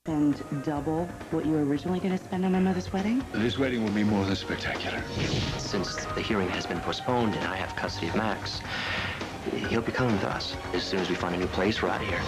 And double what you were originally going to spend on my mother's wedding? This wedding will be more than spectacular. Since the hearing has been postponed and I have custody of Max, he'll be coming with us. As soon as we find a new place, we're out of here.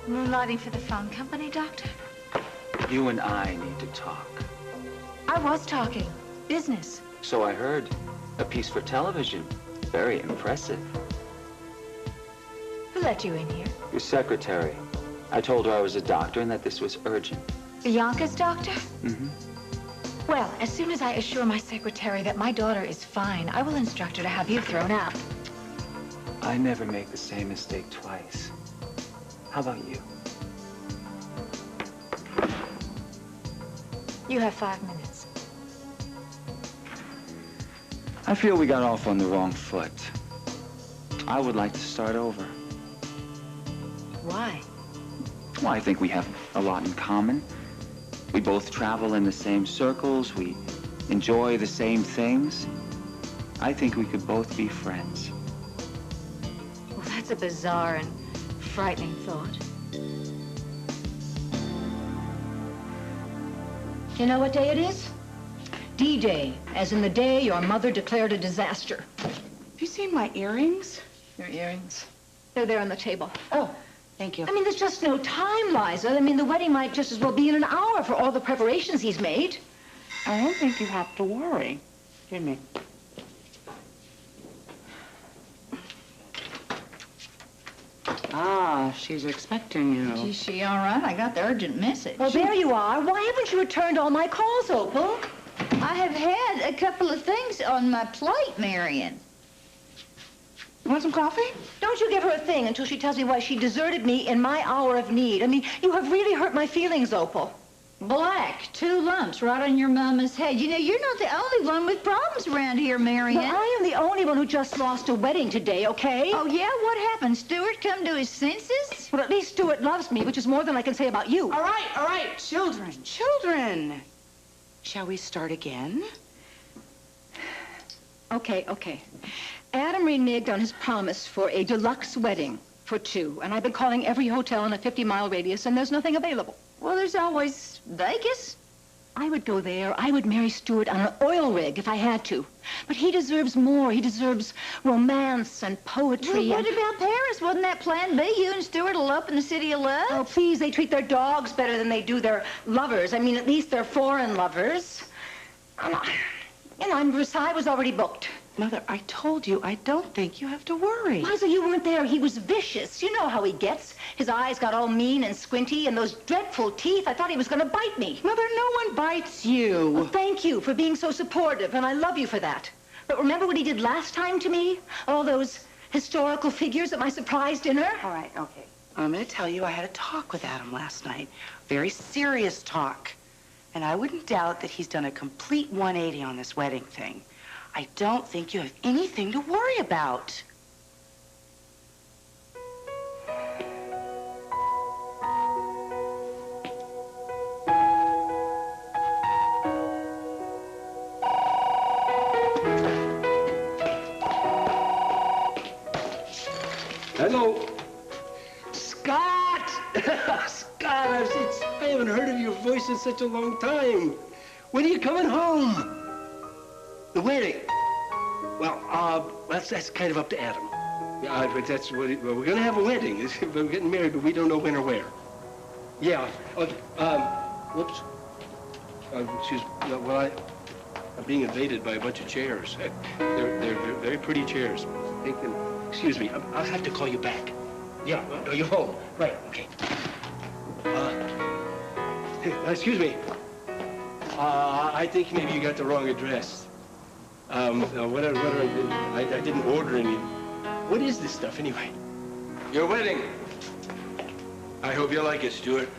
Moonlighting for the phone company, Doctor? You and I need to talk. I was talking. Business. So I heard. A piece for television. Very impressive. Who let you in here? Your secretary. I told her I was a doctor and that this was urgent. Bianca's doctor? Mm-hmm. Well, as soon as I assure my secretary that my daughter is fine, I will instruct her to have you thrown out. I never make the same mistake twice. How about you? You have 5 minutes. I feel we got off on the wrong foot. I would like to start over. Why? Well, I think we have a lot in common. We both travel in the same circles. We enjoy the same things. I think we could both be friends. Well, that's a bizarre and frightening thought. You know what day it is? D-Day, as in the day your mother declared a disaster. Have you seen my earrings? Your earrings? They're there on the table. Oh, thank you. I mean, there's just no time, Liza. I mean, the wedding might just as well be in an hour for all the preparations he's made. I don't think you have to worry. Excuse me. Ah, she's expecting you. Is she all right? I got the urgent message. Well, there you are. Why haven't you returned all my calls, Opal? I have had a couple of things on my plate, Marion. You want some coffee? Don't you give her a thing until she tells me why she deserted me in my hour of need. I mean, you have really hurt my feelings, Opal. Black, 2 lumps right on your mama's head. You know, you're not the only one with problems around here, Marion. Well, I am the only one who just lost a wedding today, okay? Oh, yeah? What happened? Stuart come to his senses? Well, at least Stuart loves me, which is more than I can say about you. All right. Children, children. Shall we start again? Okay. Adam reneged on his promise for a deluxe wedding for 2, and I've been calling every hotel in a 50-mile radius, and there's nothing available. Well, there's always Vegas. I would go there. I would marry Stuart on an oil rig if I had to. But he deserves more. He deserves romance and poetry. Well, what about Paris? Wasn't that plan B? You and Stuart will up in the city of love? Oh, please, they treat their dogs better than they do their lovers. I mean, at least they're foreign lovers. Versailles was already booked. Mother, I told you, I don't think you have to worry. Liza, you weren't there. He was vicious. You know how he gets. His eyes got all mean and squinty, and those dreadful teeth. I thought he was going to bite me. Mother, no one bites you. Well, thank you for being so supportive, and I love you for that. But remember what he did last time to me? All those historical figures at my surprise dinner? All right, okay. I'm going to tell you I had a talk with Adam last night. Very serious talk. And I wouldn't doubt that he's done a complete 180 on this wedding thing. I don't think you have anything to worry about. Hello. Scott! Scott, I haven't heard of your voice in such a long time. When are you coming home? The wedding. Well, that's kind of up to Adam. But that's what we're going to have a wedding. We're getting married, but we don't know when or where. Yeah. Whoops. I'm being invaded by a bunch of chairs. They're very pretty chairs. Thinking Excuse me, I'll have to call you back. Yeah, you're home. Right, okay. Excuse me. I think maybe you got the wrong address. What I didn't order any. What is this stuff, anyway? Your wedding. I hope you like it, Stuart.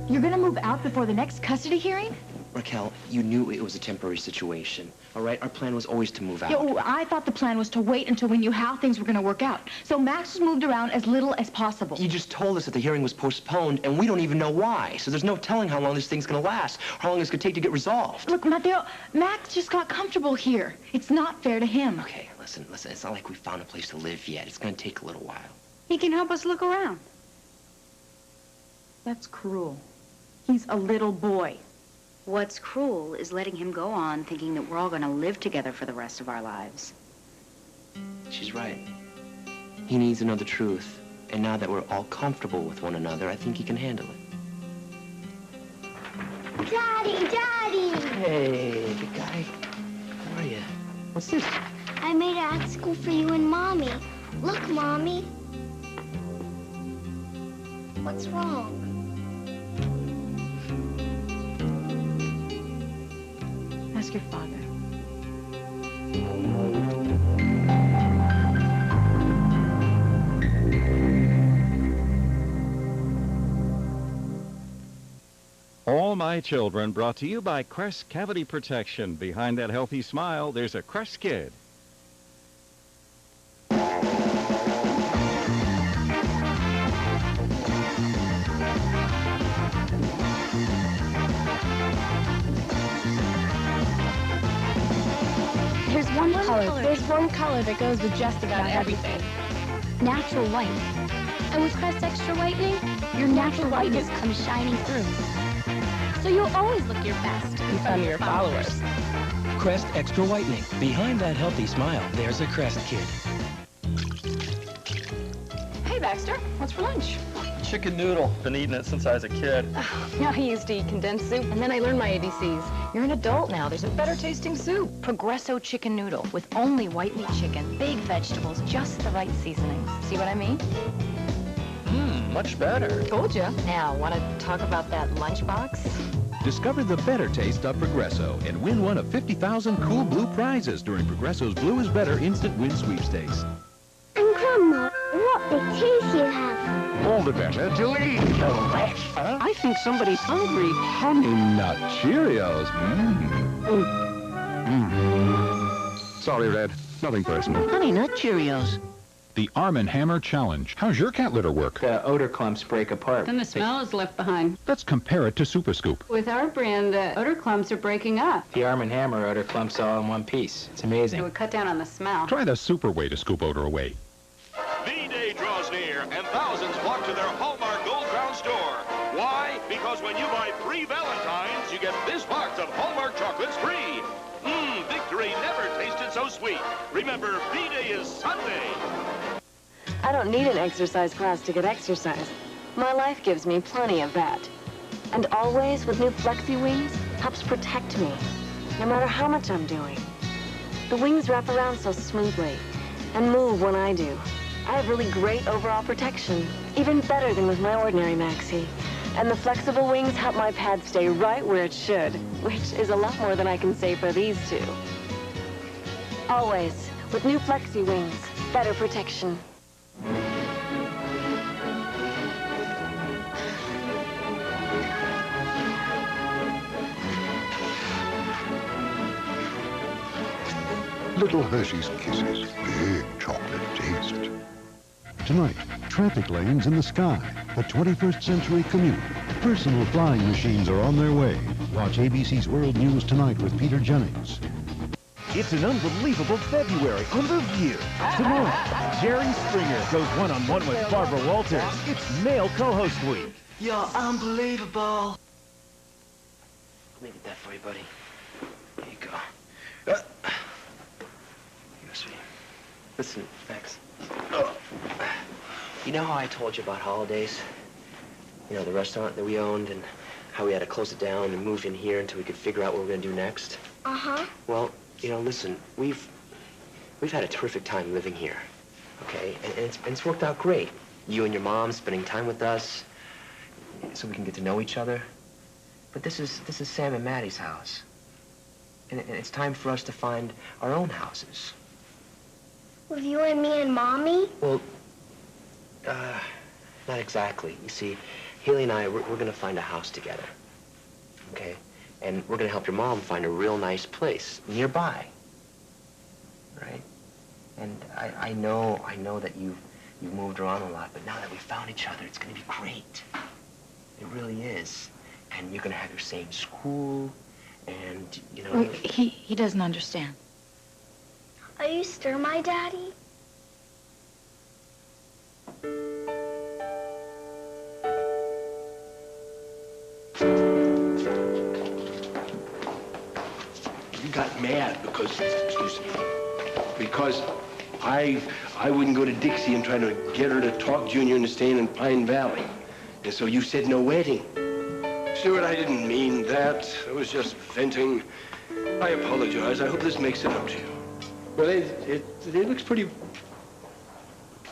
You're gonna move out before the next custody hearing? Raquel, you knew it was a temporary situation, all right? Our plan was always to move out. Yeah, well, I thought the plan was to wait until we knew how things were gonna work out. So Max was moved around as little as possible. You just told us that the hearing was postponed, and we don't even know why. So there's no telling how long this thing's gonna last, how long it's gonna take to get resolved. Look, Mateo, Max just got comfortable here. It's not fair to him. Okay, listen. It's not like we found a place to live yet. It's gonna take a little while. He can help us look around. That's cruel. He's a little boy. What's cruel is letting him go on thinking that we're all going to live together for the rest of our lives. She's right. He needs to know the truth. And now that we're all comfortable with one another, I think he can handle it. Daddy, Daddy! Hey, big guy. How are you? What's this? I made an art school for you and Mommy. Look, Mommy. What's wrong? Ask your father. All My Children brought to you by Crest Cavity Protection. Behind that healthy smile, there's a Crest kid. There's one color that goes with just about everything. Natural white. And with Crest Extra Whitening, your natural whiteness comes shining through. So you'll always look your best in front of your followers. Crest Extra Whitening. Behind that healthy smile, there's a Crest kid. Hey, Baxter. What's for lunch? Chicken noodle. Been eating it since I was a kid. I used to eat condensed soup, and then I learned my ABCs. You're an adult now. There's a better tasting soup. Progresso chicken noodle with only white meat chicken, big vegetables, just the right seasonings. See what I mean? Much better. Told ya. Now, want to talk about that lunchbox? Discover the better taste of Progresso and win one of 50,000 cool blue prizes during Progresso's Blue is Better Instant Win Sweepstakes. And Grandma, what big teeth you have. All the better to eat the rest. Huh? I think somebody's hungry. Honey Nut Cheerios. Sorry, Red. Nothing personal. Honey Nut Cheerios. The Arm & Hammer Challenge. How's your cat litter work? The odor clumps break apart. Then the smell is left behind. Let's compare it to Super Scoop. With our brand, the odor clumps are breaking up. The Arm & Hammer odor clumps all in one piece. It's amazing. It would cut down on the smell. Try the super way to scoop odor away. V-Day draws near, and thousands flock to their Hallmark Gold Crown store. Why? Because when you buy 3 Valentines, you get this box of Hallmark chocolates free. Victory never tasted so sweet. Remember, V-Day is Sunday. I don't need an exercise class to get exercise. My life gives me plenty of that. And always, with new Flexi Wings, helps protect me, no matter how much I'm doing. The wings wrap around so smoothly and move when I do. I have really great overall protection, even better than with my ordinary maxi. And the flexible wings help my pad stay right where it should, which is a lot more than I can say for these two. Always, with new Flexi Wings, better protection. Little Hershey's Kisses, big chocolate taste. Tonight, traffic lanes in the sky, the 21st century commute. Personal flying machines are on their way. Watch ABC's World News Tonight with Peter Jennings. It's an unbelievable February on The View. Tomorrow, Jerry Springer goes one-on-one with Barbara Walters. It's Male Co-Host Week. You're unbelievable. Let me get that for you, buddy. There you go. Yes, listen, Max. You know how I told you about holidays? You know, the restaurant that we owned and how we had to close it down and move in here until we could figure out what we're going to do next? Uh-huh. Well, You know, listen, we've had a terrific time living here, okay? And it's worked out great. You and your mom spending time with us so we can get to know each other. But this is Sam and Maddie's house. And it's time for us to find our own houses. With you and me and Mommy? Well, not exactly. You see, Hayley and I, we're going to find a house together, okay? And we're going to help your mom find a real nice place nearby, right? And I know that you've moved around a lot, but now that we found each other, it's going to be great. It really is. And you're going to have your same school, and, you know... Well, he doesn't understand. Are you still my daddy? You got mad because I wouldn't go to Dixie and try to get her to talk Junior into staying in Pine Valley. And so you said no wedding. Stuart, I didn't mean that. I was just venting. I apologize. I hope this makes it up to you. Well, it looks pretty...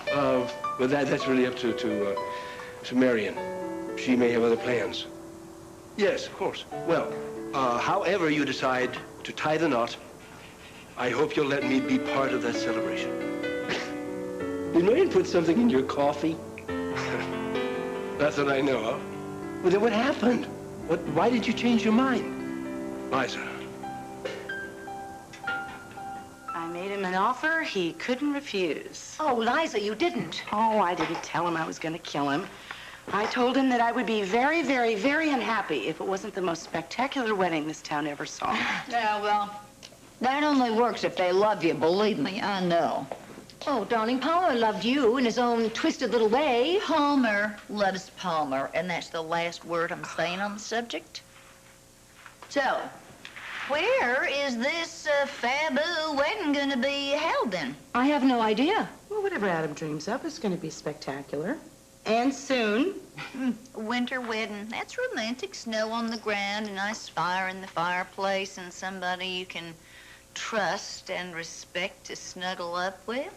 well, that's really up to Marion. She may have other plans. Yes, of course. Well, however you decide to tie the knot, I hope you'll let me be part of that celebration. Did Marion put something in your coffee? That's what I know of. Well, then what happened? Why did you change your mind? Liza. I made him an offer he couldn't refuse. Oh, Liza, you didn't. Oh, I didn't tell him I was going to kill him. I told him that I would be very, very, very unhappy if it wasn't the most spectacular wedding this town ever saw. Yeah, well, that only works if they love you, believe me, I know. Oh, darling, Palmer loved you in his own twisted little way. Palmer loves Palmer, and that's the last word I'm saying on the subject. So, where is this faboo wedding gonna be held then? I have no idea. Well, whatever Adam dreams up is going to be spectacular. And soon. Winter wedding. That's romantic. Snow on the ground, a nice fire in the fireplace, and somebody you can trust and respect to snuggle up with.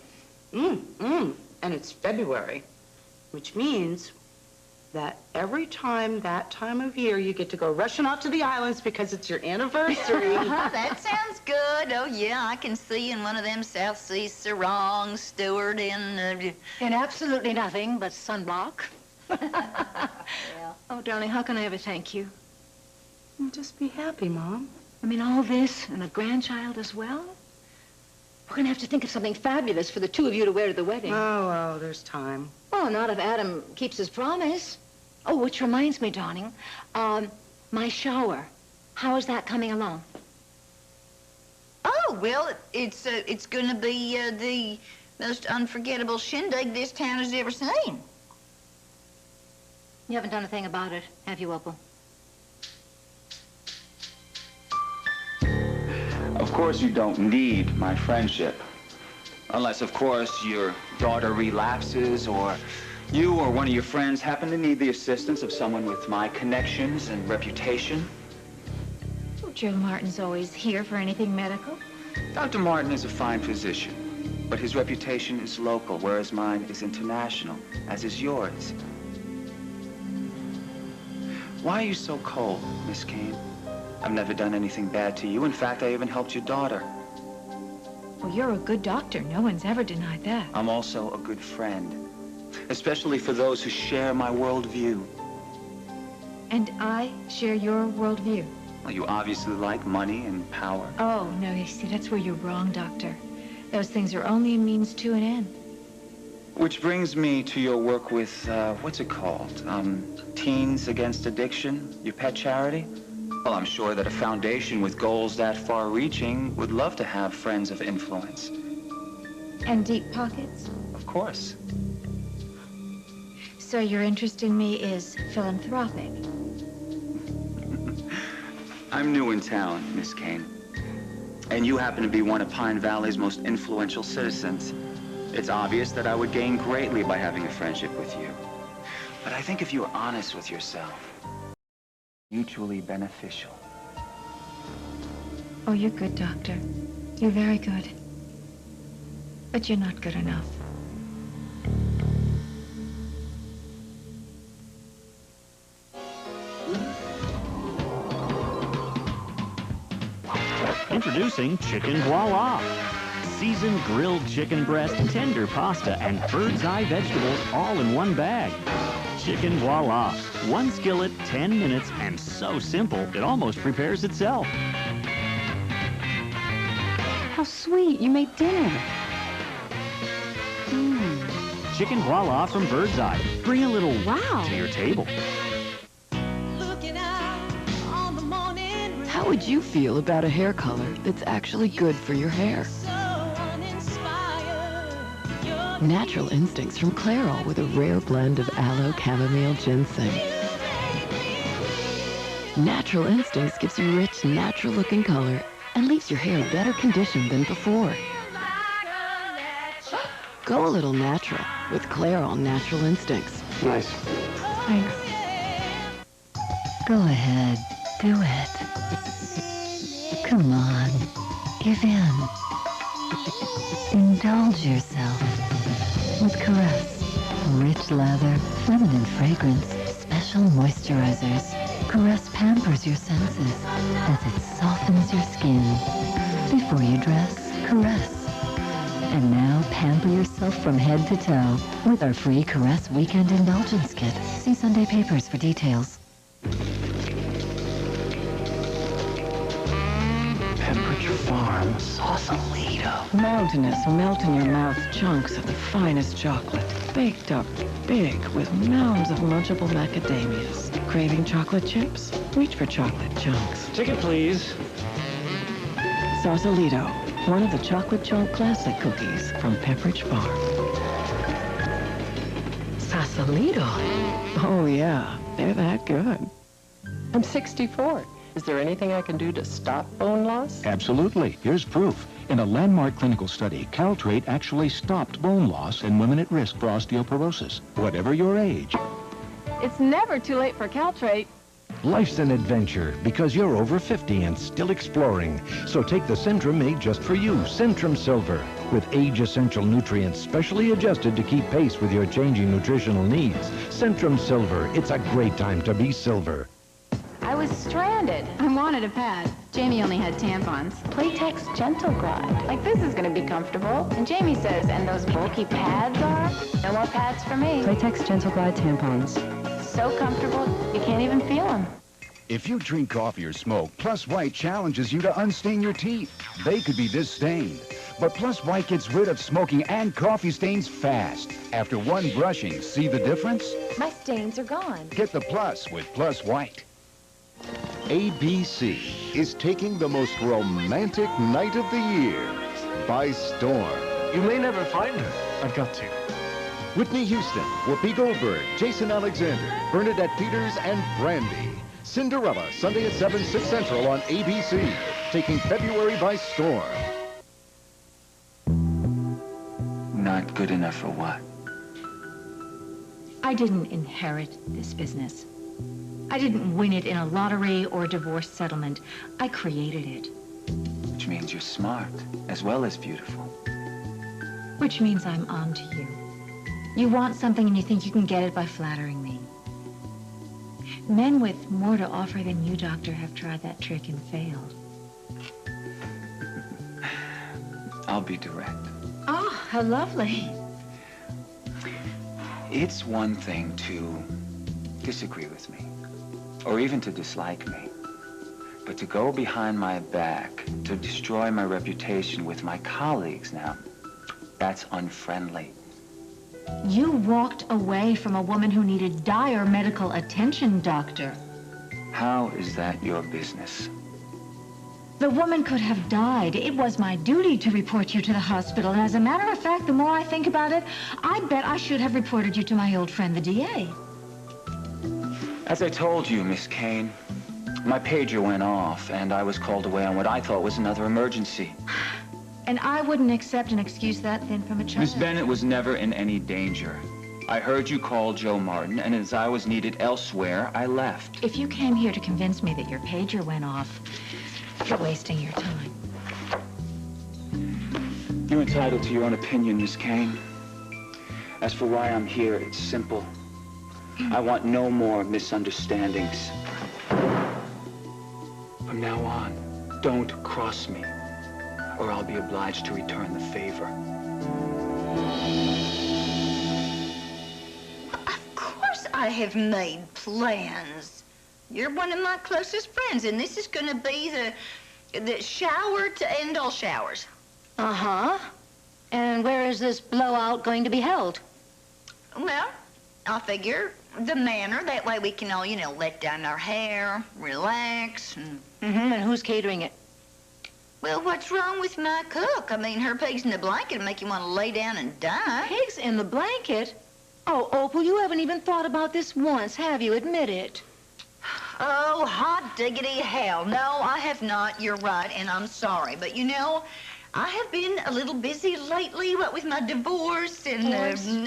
And it's February, which means that every time that time of year you get to go rushing out to the islands because it's your anniversary. That sounds good. Oh, yeah, I can see in one of them South Sea sarongs, Stewart, in absolutely nothing but sunblock. Yeah. Oh, darling, how can I ever thank you? Just be happy, Mom. I mean, all this and a grandchild as well? We're going to have to think of something fabulous for the two of you to wear to the wedding. Oh, there's time. Oh, not if Adam keeps his promise. Oh, which reminds me, darling, my shower. How is that coming along? Oh, well, it's going to be the most unforgettable shindig this town has ever seen. You haven't done a thing about it, have you, Opal? Of course you don't need my friendship. Unless, of course, your daughter relapses or you or one of your friends happen to need the assistance of someone with my connections and reputation. Oh, Joe Martin's always here for anything medical. Dr. Martin is a fine physician, but his reputation is local, whereas mine is international, as is yours. Why are you so cold, Miss Kane? I've never done anything bad to you. In fact, I even helped your daughter. Well, you're a good doctor. No one's ever denied that. I'm also a good friend, especially for those who share my worldview. And I share your worldview. Well, you obviously like money and power. Oh, no, you see, that's where you're wrong, Doctor. Those things are only a means to an end. Which brings me to your work with, what's it called? Teens Against Addiction, your pet charity? Well, I'm sure that a foundation with goals that far-reaching would love to have friends of influence. And deep pockets? Of course. So your interest in me is philanthropic? I'm new in town, Miss Kane. And you happen to be one of Pine Valley's most influential citizens. It's obvious that I would gain greatly by having a friendship with you. But I think if you were honest with yourself, mutually beneficial. Oh, you're good, Doctor. You're very good. But you're not good enough. Introducing Chicken Voila. Seasoned grilled chicken breast, tender pasta, and bird's eye vegetables all in one bag. Chicken Voila. One skillet, 10 minutes, and so simple, it almost prepares itself. How sweet. You made dinner. Chicken Voila from Bird's Eye. Bring a little wow to your table. How would you feel about a hair color that's actually good for your hair? Natural Instincts from Clairol with a rare blend of aloe, chamomile, ginseng. Natural Instincts gives you rich, natural-looking color and leaves your hair better conditioned than before. Go a little natural with Clairol Natural Instincts. Nice. Thanks. Go ahead. Do it. Come on. Give in. Indulge yourself with Caress. Rich lather, feminine fragrance, special moisturizers. Caress pampers your senses as it softens your skin. Before you dress, caress. And now pamper yourself from head to toe with our free Caress Weekend Indulgence Kit. See Sunday Papers for details. Pepperidge Farm Sausalito. Mountainous, melt-in-your-mouth chunks of the finest chocolate. Baked up big with mounds of munchable macadamias. Craving chocolate chips? Reach for chocolate chunks. Ticket, please. Sausalito, one of the chocolate chunk classic cookies from Pepperidge Farm. Sausalito? Oh yeah, they're that good. I'm 64. Is there anything I can do to stop bone loss? Absolutely. Here's proof. In a landmark clinical study, Caltrate actually stopped bone loss in women at risk for osteoporosis, whatever your age. It's never too late for Caltrate. Life's an adventure because you're over 50 and still exploring. So take the Centrum made just for you, Centrum Silver, with age-essential nutrients specially adjusted to keep pace with your changing nutritional needs. Centrum Silver, it's a great time to be silver. I was stranded. I wanted a pad. Jamie only had tampons. Playtex Gentle Glide. Like, this is gonna be comfortable. And Jamie says, and those bulky pads are? No more pads for me. Playtex Gentle Glide tampons. So comfortable, you can't even feel them. If you drink coffee or smoke, Plus White challenges you to unstain your teeth. They could be this stained. But Plus White gets rid of smoking and coffee stains fast. After one brushing, see the difference? My stains are gone. Get the Plus with Plus White. ABC is taking the most romantic night of the year by storm. You may never find her. I've got to. Whitney Houston, Whoopi Goldberg, Jason Alexander, Bernadette Peters, and Brandy. Cinderella, Sunday at 7, 6 Central on ABC, taking February by storm. Not good enough for what? I didn't inherit this business. I didn't win it in a lottery or a divorce settlement. I created it. Which means you're smart, as well as beautiful. Which means I'm on to you. You want something and you think you can get it by flattering me. Men with more to offer than you, Doctor, have tried that trick and failed. I'll be direct. Oh, how lovely. It's one thing to disagree with me, or even to dislike me. But to go behind my back, to destroy my reputation with my colleagues now, that's unfriendly. You walked away from a woman who needed dire medical attention, Doctor. How is that your business? The woman could have died. It was my duty to report you to the hospital. And as a matter of fact, the more I think about it, I bet I should have reported you to my old friend, the DA. As I told you, Miss Kane, my pager went off, and I was called away on what I thought was another emergency. And I wouldn't accept an excuse that thin from a child. Miss Bennett was never in any danger. I heard you call Joe Martin, and as I was needed elsewhere, I left. If you came here to convince me that your pager went off, you're wasting your time. You're entitled to your own opinion, Miss Kane. As for why I'm here, it's simple. I want no more misunderstandings. From now on, don't cross me, or I'll be obliged to return the favor. Of course I have made plans. You're one of my closest friends, and this is going to be the shower to end all showers. Uh-huh. And where is this blowout going to be held? Well, I figure the manor. That way we can all, you know, let down our hair, relax, and... And who's catering it? Well, what's wrong with my cook? I mean, her pigs in the blanket will make you want to lay down and die. Pigs in the blanket? Oh, Opal, you haven't even thought about this once, have you? Admit it. Oh, hot diggity hell. No, I have not. You're right, and I'm sorry. But, you know, I have been a little busy lately, what with my divorce and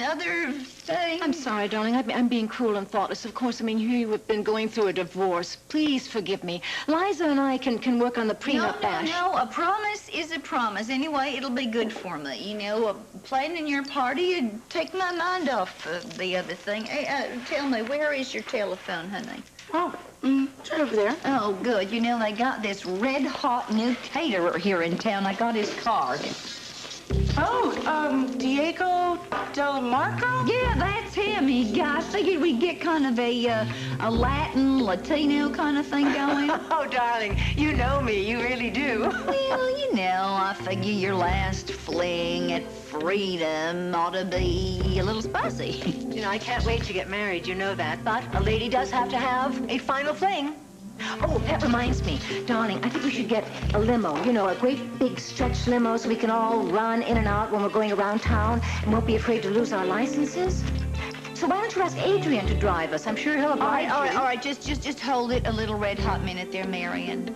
other things. I'm sorry, darling. I'm being cruel and thoughtless. Of course, I mean, you have been going through a divorce. Please forgive me. Liza and I can work on the prenup bash. No, a promise is a promise. Anyway, it'll be good for me. You know, planning your party would take my mind off the other thing. Hey, tell me, where is your telephone, honey? Oh, it's right over there. Oh, good. You know, they got this red-hot new caterer here in town. I got his card. Oh, Diego Del Marco? Yeah, that's him. I figured we'd get kind of a Latin, Latino kind of thing going. Oh, darling, you know me. You really do. Well, you know, I figure your last fling at freedom ought to be a little spicy. You know, I can't wait to get married, you know that. But a lady does have to have a final fling. Oh, that reminds me, darling, I think we should get a limo. You know, a great big stretch limo so we can all run in and out when we're going around town and won't be afraid to lose our licenses. So why don't you ask Adrian to drive us? I'm sure he'll oblige you. All right, just hold it a little red-hot minute there, Marion.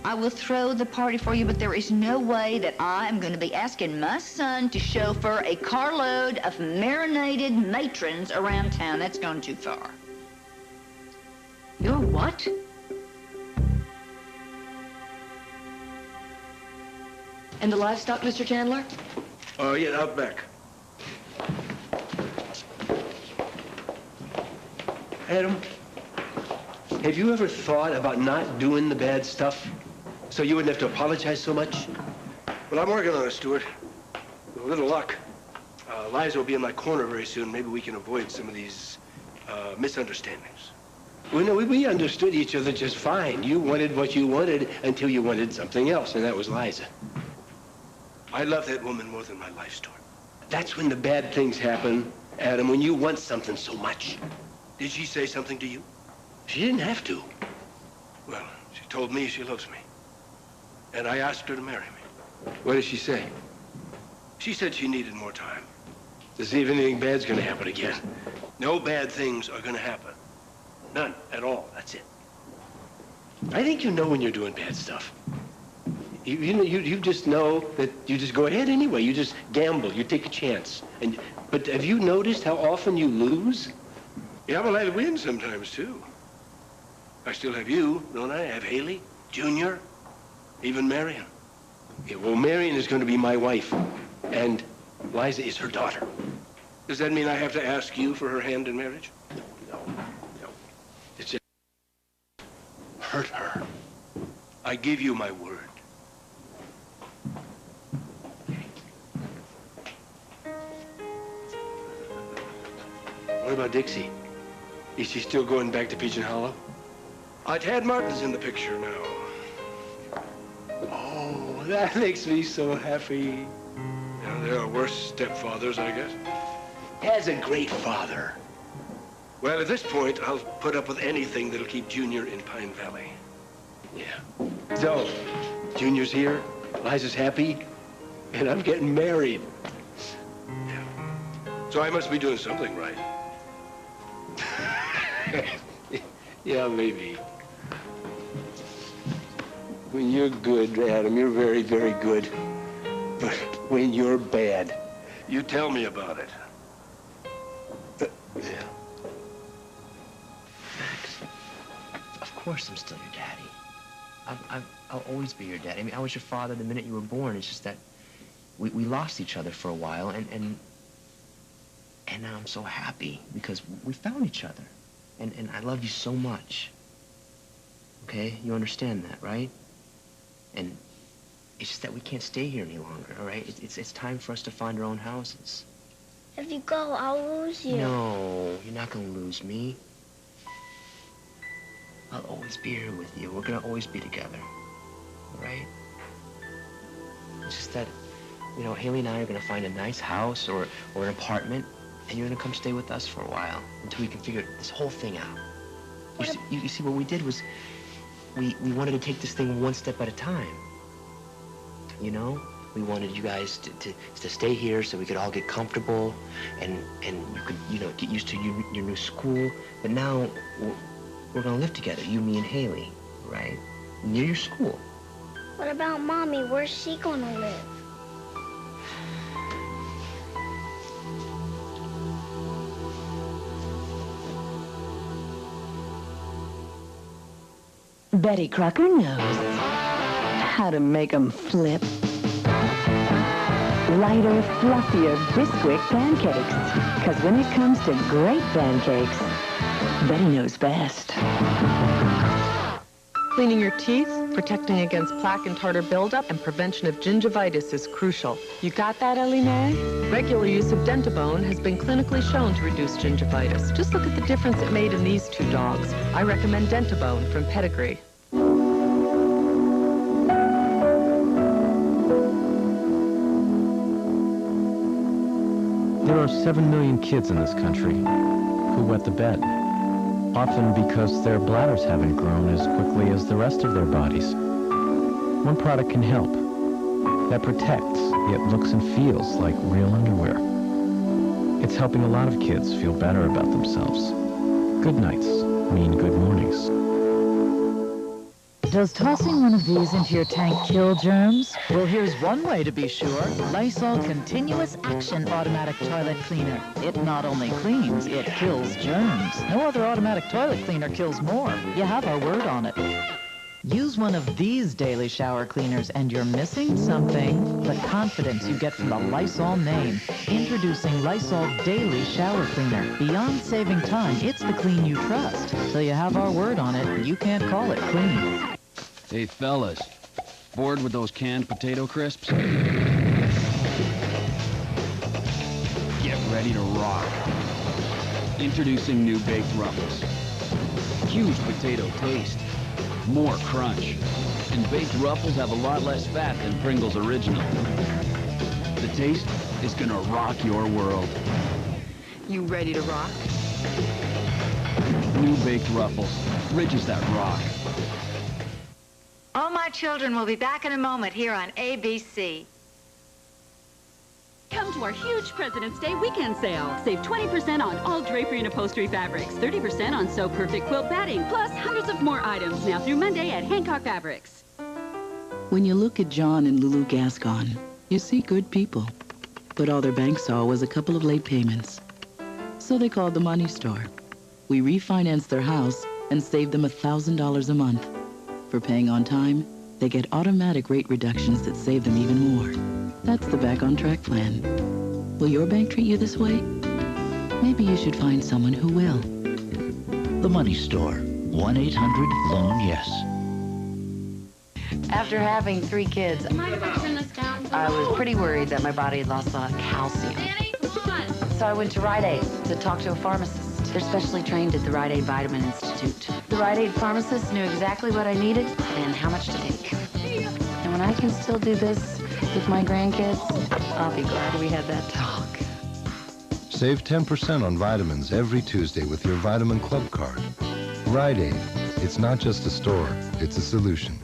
I will throw the party for you, but there is no way that I am going to be asking my son to chauffeur a carload of marinated matrons around town. That's gone too far. You're what? And the livestock, Mr. Chandler? Oh, yeah, out back. Adam, have you ever thought about not doing the bad stuff so you wouldn't have to apologize so much? Well, I'm working on it, Stuart. With a little luck. Liza will be in my corner very soon. Maybe we can avoid some of these misunderstandings. Well, no, we understood each other just fine. You wanted what you wanted until you wanted something else, and that was Liza. I love that woman more than my life, Stuart. That's when the bad things happen, Adam, when you want something so much. Did she say something to you? She didn't have to. Well, she told me she loves me. And I asked her to marry me. What did she say? She said she needed more time to see if anything bad's gonna happen again. No bad things are gonna happen. None at all, that's it. I think you know when you're doing bad stuff. You just know that you just go ahead anyway. You just gamble. You take a chance. But have you noticed how often you lose? Yeah, well, I win sometimes, too. I still have you, don't I? I have Hayley, Junior, even Marion. Yeah, well, Marion is going to be my wife, and Liza is her daughter. Does that mean I have to ask you for her hand in marriage? No. It's just hurt her. I give you my word. What about Dixie? Is she still going back to Pigeon Hollow? Tad Martin's in the picture now. Oh, that makes me so happy. Yeah, there are worse stepfathers, I guess. Tad's a great father. Well, at this point, I'll put up with anything that'll keep Junior in Pine Valley. Yeah. So, Junior's here, Liza's happy, and I'm getting married. Yeah. So I must be doing something right. Yeah, maybe. When you're good, Adam, you're very, very good. But when you're bad, you tell me about it. Yeah. Max, of course I'm still your daddy. I'll always be your daddy. I mean, I was your father the minute you were born. It's just that we lost each other for a while, and now I'm so happy because we found each other. And I love you so much. Okay? You understand that, right? And it's just that we can't stay here any longer, all right? It's time for us to find our own houses. If you go, I'll lose you. No, you're not gonna lose me. I'll always be here with you. We're gonna always be together, all right? It's just that, you know, Hayley and I are gonna find a nice house or an apartment, and you're gonna come stay with us for a while until we can figure this whole thing out. You see, what we did was we wanted to take this thing one step at a time. You know, we wanted you guys to stay here so we could all get comfortable and you could, you know, get used to your new school. But now we're gonna live together, you, me, and Hayley, right? Near your school. What about Mommy? Where's she gonna live? Betty Crocker knows how to make 'em flip. Lighter, fluffier Bisquick pancakes. Because when it comes to great pancakes, Betty knows best. Cleaning your teeth, protecting against plaque and tartar buildup, and prevention of gingivitis is crucial. You got that, Ellie Mae? Regular use of Dentabone has been clinically shown to reduce gingivitis. Just look at the difference it made in these two dogs. I recommend Dentabone from Pedigree. There are 7 million kids in this country who wet the bed, often because their bladders haven't grown as quickly as the rest of their bodies. One product can help. That protects, yet looks and feels like real underwear. It's helping a lot of kids feel better about themselves. Good nights mean good mornings. Does tossing one of these into your tank kill germs? Well, here's one way to be sure. Lysol Continuous Action Automatic Toilet Cleaner. It not only cleans, it kills germs. No other automatic toilet cleaner kills more. You have our word on it. Use one of these daily shower cleaners and you're missing something. The confidence you get from the Lysol name. Introducing Lysol Daily Shower Cleaner. Beyond saving time, it's the clean you trust. So you have our word on it. You can't call it clean. Hey, fellas. Bored with those canned potato crisps? Get ready to rock. Introducing new baked ruffles. Huge potato taste. More crunch. And baked ruffles have a lot less fat than Pringles Original. The taste is gonna rock your world. You ready to rock? New baked ruffles. Ridges that rock. All My Children will be back in a moment here on ABC. Come to our huge President's Day weekend sale. Save 20% on all drapery and upholstery fabrics, 30% on So Perfect quilt batting, plus hundreds of more items now through Monday at Hancock Fabrics. When you look at John and Lulu Gascon, you see good people. But all their bank saw was a couple of late payments. So they called the money store. We refinanced their house and saved them $1,000 a month. For paying on time, they get automatic rate reductions that save them even more. That's the Back on Track plan. Will your bank treat you this way? Maybe you should find someone who will. The Money Store. 1-800-LOAN-YES. After having 3 kids, I was pretty worried that my body had lost a lot of calcium. So I went to Rite Aid to talk to a pharmacist. They're specially trained at the Rite Aid Vitamin Institute. The Rite Aid pharmacist knew exactly what I needed and how much to take. And when I can still do this with my grandkids, I'll be glad we had that talk. Save 10% on vitamins every Tuesday with your Vitamin Club card. Rite Aid. It's not just a store, it's a solution.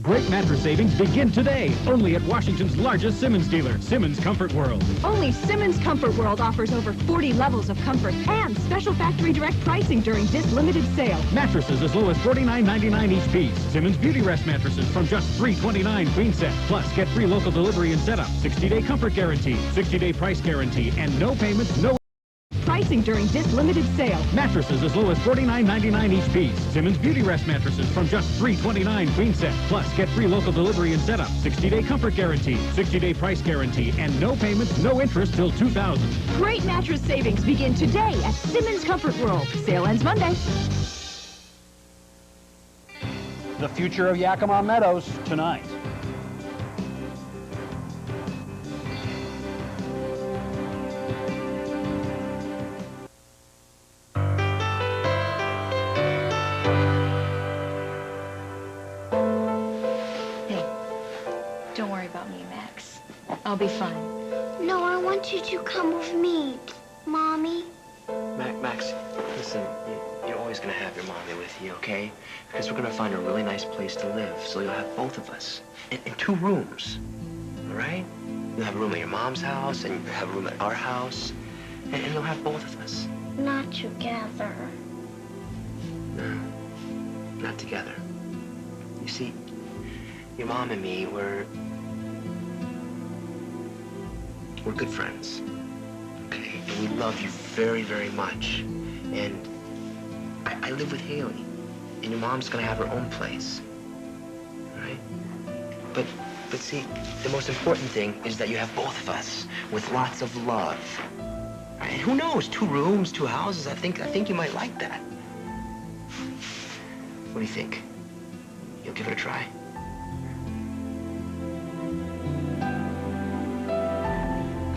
Great mattress savings begin today, only at Washington's largest Simmons dealer, Simmons Comfort World. Only Simmons Comfort World offers over 40 levels of comfort and special factory direct pricing during this limited sale. Mattresses as low as $49.99 each piece. Simmons Beauty Rest mattresses from just $329 queen set. Plus, get free local delivery and setup, 60-day comfort guarantee, 60-day price guarantee, and no payments, no... Price pricing during this limited sale. Mattresses as low as $49.99 each piece. Simmons Beauty Rest mattresses from just $329 queen set. Plus, get free local delivery and setup, 60-day comfort guarantee, 60-day price guarantee, and no payments, no interest till 2000. Great mattress savings begin today at Simmons Comfort World. Sale ends Monday. The future of Yakima Meadows tonight. Don't worry about me, Max. I'll be fine. No, I want you to come with me, Mommy. Max, listen, you're always gonna have your mommy with you, okay? Because we're gonna find a really nice place to live, so you'll have both of us in 2 rooms, all right? You'll have a room at your mom's house, and you'll have a room at our house, and you'll have both of us. Not together. No, not together. You see, your mom and me, we're good friends, okay? And we love you very, very much. And I live with Hayley, and your mom's gonna have her own place, right? But see, the most important thing is that you have both of us with lots of love. Right? And who knows, 2 rooms, 2 houses, I think you might like that. What do you think? You'll give it a try?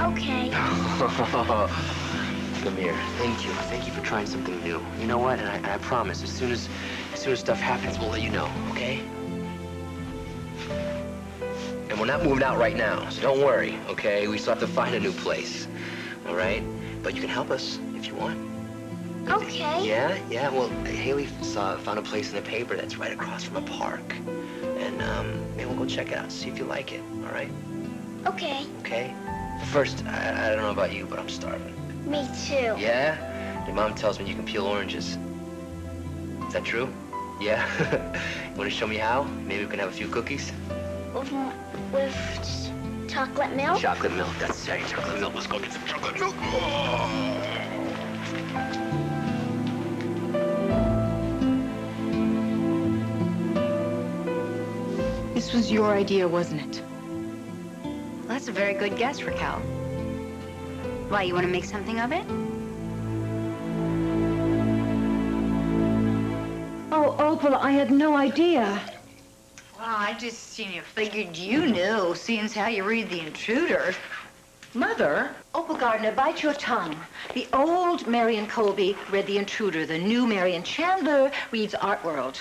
Okay. Come here. Thank you. Thank you for trying something new. You know what? And I promise, as soon as stuff happens, we'll let you know, okay? And we're not moving out right now, so don't worry, okay? We still have to find a new place, all right? But you can help us if you want. Okay. Yeah. Well, Hayley found a place in the paper that's right across from a park. And maybe we'll go check it out, see if you like it, all right? Okay. Okay? First, I don't know about you, but I'm starving. Me too. Yeah? Your mom tells me you can peel oranges. Is that true? Yeah? You want to show me how? Maybe we can have a few cookies? With chocolate milk? Chocolate milk, that's right. Chocolate milk. Let's go get some chocolate milk. This was your idea, wasn't it? Well, that's a very good guess, Raquel. Why, you want to make something of it? Oh, Opal, I had no idea. Well, I just, figured you knew, seeing as how you read The Intruder. Mother? Opal Gardner, bite your tongue. The old Marion Colby read The Intruder. The new Marion Chandler reads Art World.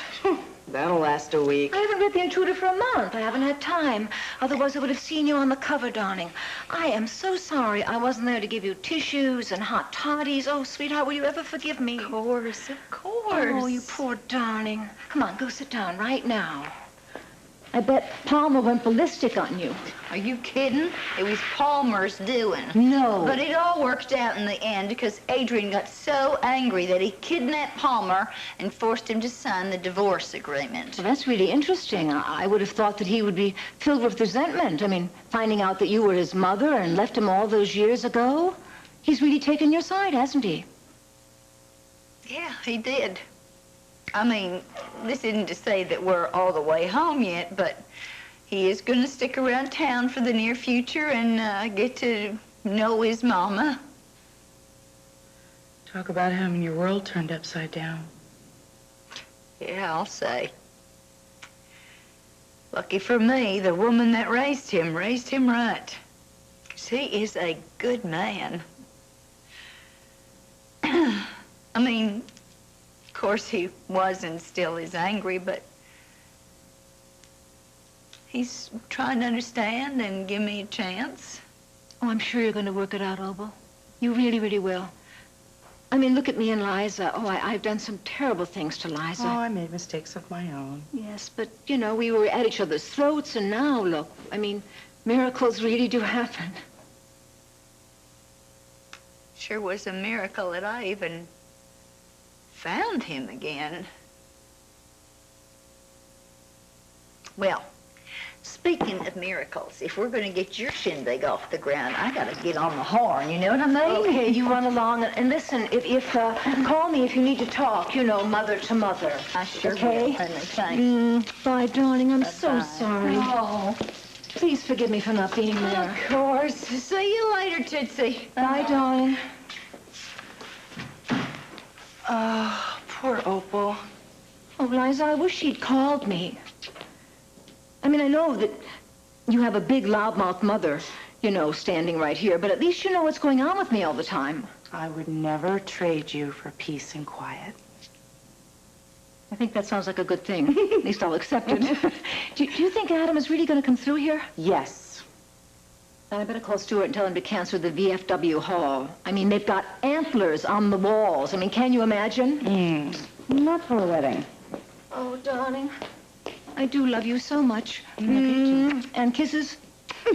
That'll last a week. I haven't read The Intruder for a month. I haven't had time. Otherwise, I would have seen you on the cover, darling. I am so sorry I wasn't there to give you tissues and hot toddies. Oh, sweetheart, will you ever forgive me? Of course. Oh, you poor darling. Come on, go sit down right now. I bet Palmer went ballistic on you. Are you kidding? It was Palmer's doing. No. But it all worked out in the end because Adrian got so angry that he kidnapped Palmer and forced him to sign the divorce agreement. Well, that's really interesting. I would have thought that he would be filled with resentment. I mean, finding out that you were his mother and left him all those years ago. He's really taken your side, hasn't he? Yeah, he did. I mean, this isn't to say that we're all the way home yet, but he is going to stick around town for the near future and get to know his mama. Talk about having your world turned upside down. Yeah, I'll say. Lucky for me, the woman that raised him right. 'Cause he is a good man. I mean, of course he was and still is angry, but he's trying to understand and give me a chance. Oh, I'm sure you're going to work it out, Opal. You really, really will. I mean, look at me and Liza. Oh, I've done some terrible things to Liza. Oh, I made mistakes of my own. Yes, but, you know, we were at each other's throats, and now, look, I mean, miracles really do happen. Sure was a miracle that I even found him again. Well, Speaking of miracles, if we're going to get your shindig off the ground, I got to get on the horn, you know what I mean? Okay, you run along and listen. Call me if you need to talk, you know, mother to mother. I sure okay? will, honey. Thanks. Bye, darling. I'm so Bye-bye. sorry. Oh. Please forgive me for not being there. Of course. See you later, Tootsie. Bye, darling. Poor Opal. Oh, Liza, I wish she'd called me. I mean, I know that you have a big loudmouth mother, you know, standing right here, but at least you know what's going on with me all the time. I would never trade you for peace and quiet. I think that sounds like a good thing. At least I'll accept it. do you think Adam is really going to come through here? Yes. Then I better call Stuart and tell him to cancel the VFW hall. I mean, they've got antlers on the walls. I mean, can you imagine? Not for a wedding. Oh, darling. I do love you so much. And kisses,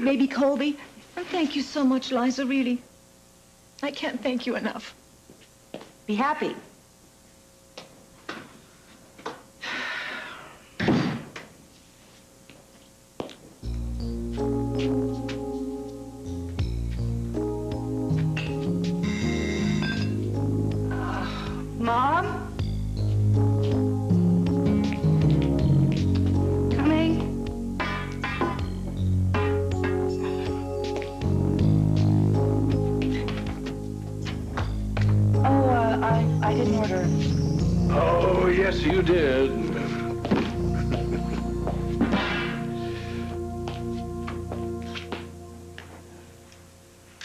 baby Colby. And thank you so much, Liza, really. I can't thank you enough. Be happy. Mom? I didn't order. Oh, yes, you did.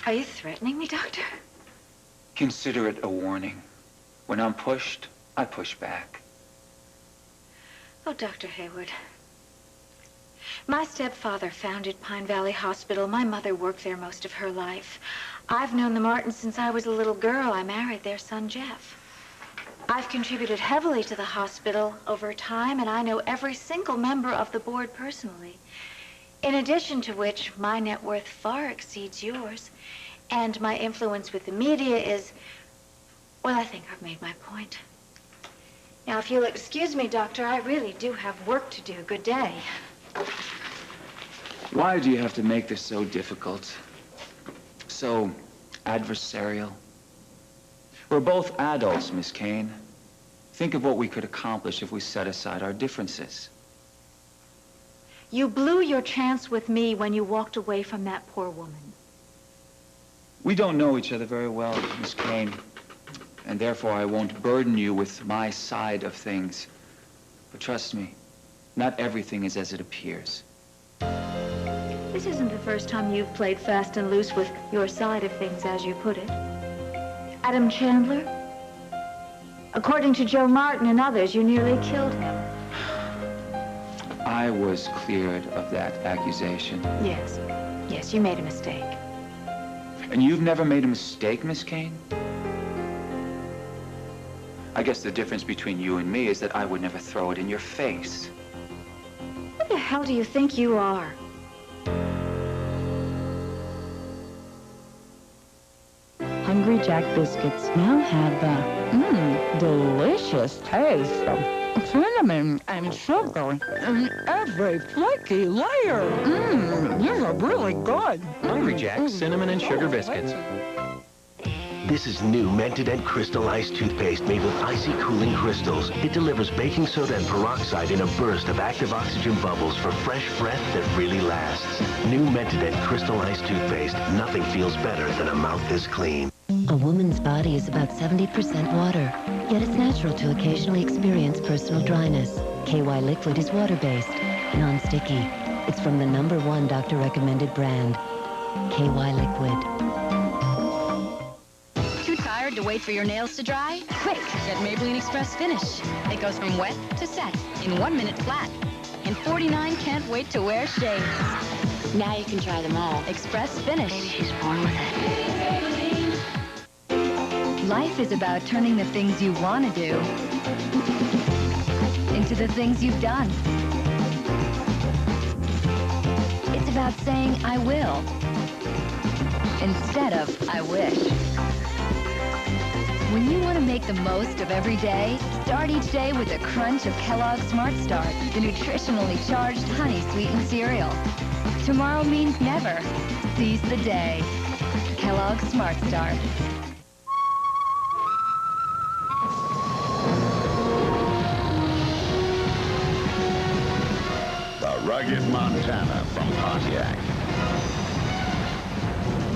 Are you threatening me, Doctor? Consider it a warning. When I'm pushed, I push back. Oh, Dr. Hayward. My stepfather founded Pine Valley Hospital. My mother worked there most of her life. I've known the Martins since I was a little girl. I married their son, Jeff. I've contributed heavily to the hospital over time, and I know every single member of the board personally. In addition to which, my net worth far exceeds yours, and my influence with the media is, well, I think I've made my point. Now, if you'll excuse me, Doctor, I really do have work to do. Good day. Why do you have to make this so difficult? So adversarial? We're both adults, Miss Kane. Think of what we could accomplish if we set aside our differences. You blew your chance with me when you walked away from that poor woman. We don't know each other very well, Miss Kane, and therefore I won't burden you with my side of things. But trust me, not everything is as it appears. This isn't the first time you've played fast and loose with your side of things, as you put it. Adam Chandler? According to Joe Martin and others, you nearly killed him. I was cleared of that accusation. Yes. Yes, you made a mistake. And you've never made a mistake, Miss Kane? I guess the difference between you and me is that I would never throw it in your face. Who the hell do you think you are? Hungry Jack biscuits now have the delicious taste of cinnamon and sugar in every flaky layer. These are really good. Hungry Jack cinnamon and sugar biscuits. This is new Mentadent crystallized toothpaste made with icy cooling crystals. It delivers baking soda and peroxide in a burst of active oxygen bubbles for fresh breath that really lasts. New Mentadent crystallized toothpaste. Nothing feels better than a mouth this clean. A woman's body is about 70% water, yet it's natural to occasionally experience personal dryness. KY Liquid is water-based, non-sticky. It's from the #1 doctor-recommended brand, KY Liquid. Tired to wait for your nails to dry? Quick, get Maybelline Express Finish. It goes from wet to set in 1 minute flat. And 49 can't wait to wear shades. Now you can try them all. Express Finish. Maybe she's born with it. Life is about turning the things you want to do into the things you've done. It's about saying, I will, instead of, I wish. When you want to make the most of every day, start each day with a crunch of Kellogg's Smart Start, the nutritionally charged honey-sweetened cereal. Tomorrow means never. Seize the day. Kellogg's Smart Start. The rugged Montana from Pontiac.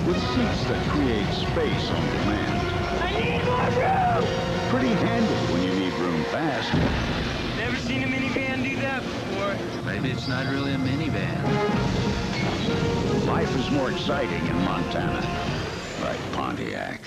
With seats that create space on demand. I need more room! Pretty handy when you need room fast. Never seen a minivan do that before. Maybe it's not really a minivan. Life is more exciting in Montana. Like Pontiac.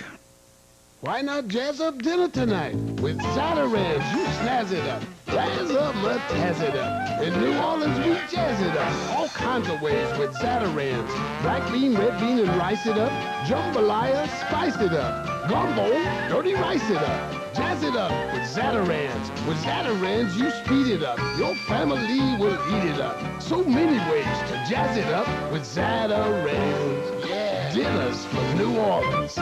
Why not jazz up dinner tonight? With Zatarans, you snazz it up. Jazz up, tazz it up. In New Orleans, we jazz it up. All kinds of ways with Zatarans. Black bean, red bean, and rice it up. Jambalaya, spice it up. Gumbo, dirty rice it up. Jazz it up with Zatarans. With Zatarans, you speed it up. Your family will eat it up. So many ways to jazz it up with Zatarans. Yeah. Dinners from New Orleans.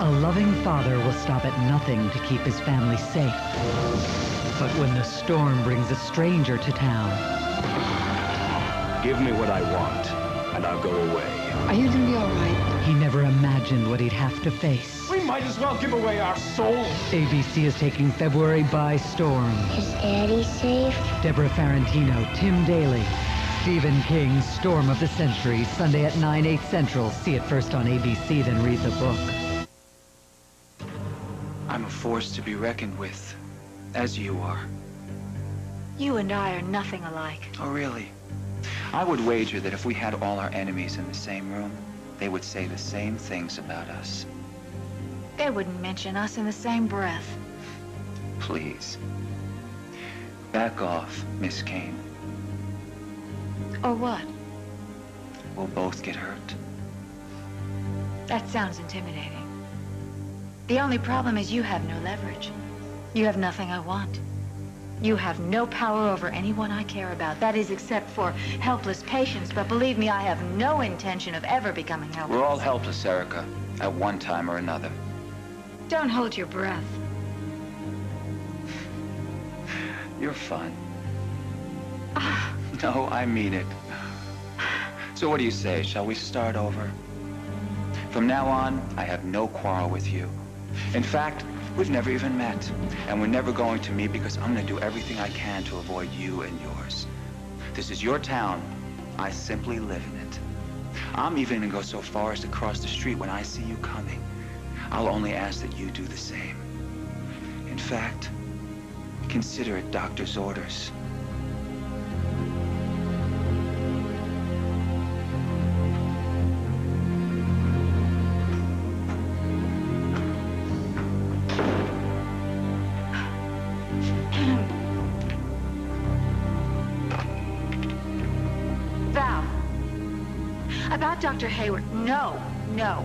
A loving father will stop at nothing to keep his family safe. But when the storm brings a stranger to town... Give me what I want, and I'll go away. Are you gonna be all right? He never imagined what he'd have to face. We might as well give away our souls. ABC is taking February by storm. Is Daddy safe? Deborah Farentino, Tim Daly, Stephen King's Storm of the Century, Sunday at 9/8 Central. See it first on ABC, then read the book. I'm a force to be reckoned with, as you are. You and I are nothing alike. Oh, really? I would wager that if we had all our enemies in the same room, they would say the same things about us. They wouldn't mention us in the same breath. Please. Back off, Miss Kane. Or what? We'll both get hurt. That sounds intimidating. The only problem is you have no leverage. You have nothing I want. You have no power over anyone I care about. That is, except for helpless patients. But believe me, I have no intention of ever becoming helpless. We're all helpless, Erica, at one time or another. Don't hold your breath. You're fun. No, I mean it. So what do you say? Shall we start over? From now on, I have no quarrel with you. In fact, we've never even met. And we're never going to meet because I'm going to do everything I can to avoid you and yours. This is your town. I simply live in it. I'm even going to go so far as to cross the street when I see you coming. I'll only ask that you do the same. In fact, consider it doctor's orders. About Dr. Hayward, no.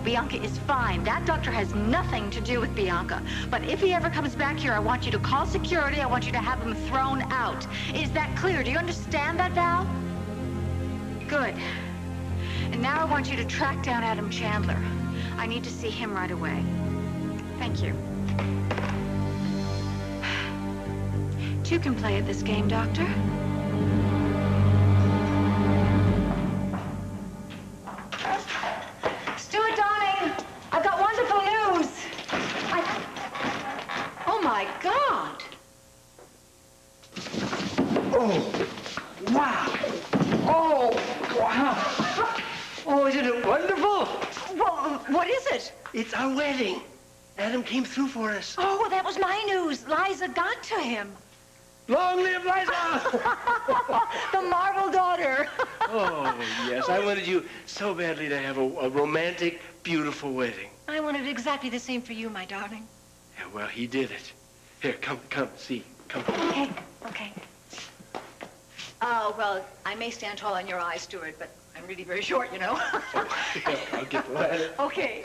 Bianca is fine. That doctor has nothing to do with Bianca. But if he ever comes back here, I want you to call security. I want you to have him thrown out. Is that clear? Do you understand that, Val? Good. And now I want you to track down Adam Chandler. I need to see him right away. Thank you. Two can play at this game, Doctor. My God! Oh, wow! Oh, wow! Oh, isn't it wonderful? Well, what is it? It's our wedding. Adam came through for us. Oh, that was my news. Liza got to him. Long live Liza! The Marvel daughter. Oh, yes. I wanted you so badly to have a romantic, beautiful wedding. I wanted exactly the same for you, my darling. Yeah, well, he did it. Here, come, see. Come. Okay. Oh, well, I may stand tall in your eyes, Stuart, but I'm really very short, you know. Oh, yeah, I'll get the ladder. Okay.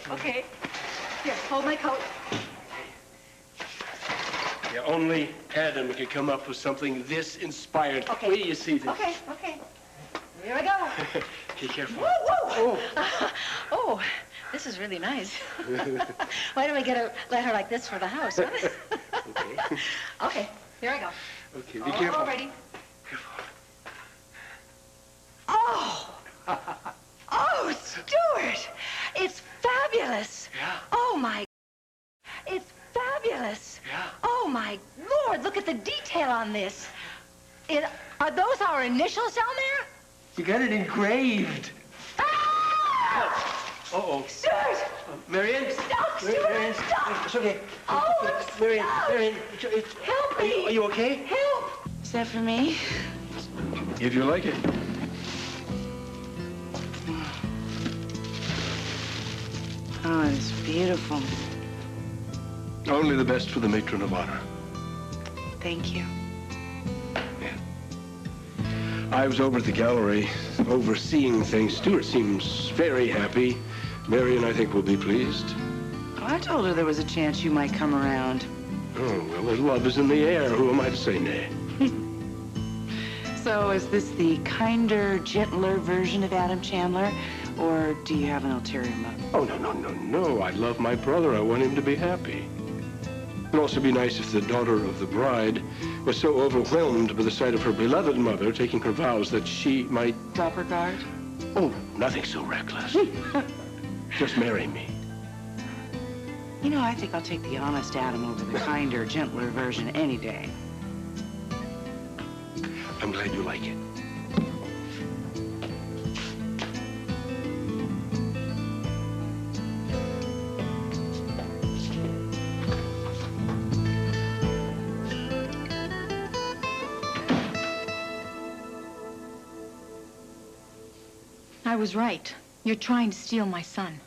Here, hold my coat. Yeah, only Adam could come up with something this inspired. Okay. Wait till you see this. Okay. Here I go. Be careful. Woo! Oh, This is really nice. Why don't we let her like this for the house, huh? Okay. Okay, here I go. Okay, be careful. All ready. Oh! Oh, Stuart! It's fabulous! Yeah. Oh, my... It's fabulous! Yeah. Oh, my Lord, look at the detail on this. Are those our initials down there? You got it engraved. Ah! Uh-oh. Stuart! Marianne? Stop, Stuart! Marianne, Stop! it's okay. Oh, I'm Marianne, stuck. Marianne, Help me! Are you okay? Help! Is that for me? If you like it. Oh, it's beautiful. Only the best for the matron of honor. Thank you. I was over at the gallery, overseeing things. Stuart seems very happy. Marion, I think, will be pleased. Oh, I told her there was a chance you might come around. Oh, well, love is in the air. Who am I to say nay? So, is this the kinder, gentler version of Adam Chandler? Or do you have an ulterior motive? Oh, no. I love my brother. I want him to be happy. It'd also be nice if the daughter of the bride was so overwhelmed by the sight of her beloved mother taking her vows that she might... Drop her guard? Oh, nothing so reckless. Just marry me. You know, I think I'll take the honest Adam over the kinder, gentler version any day. I'm glad you like it. I was right. You're trying to steal my son.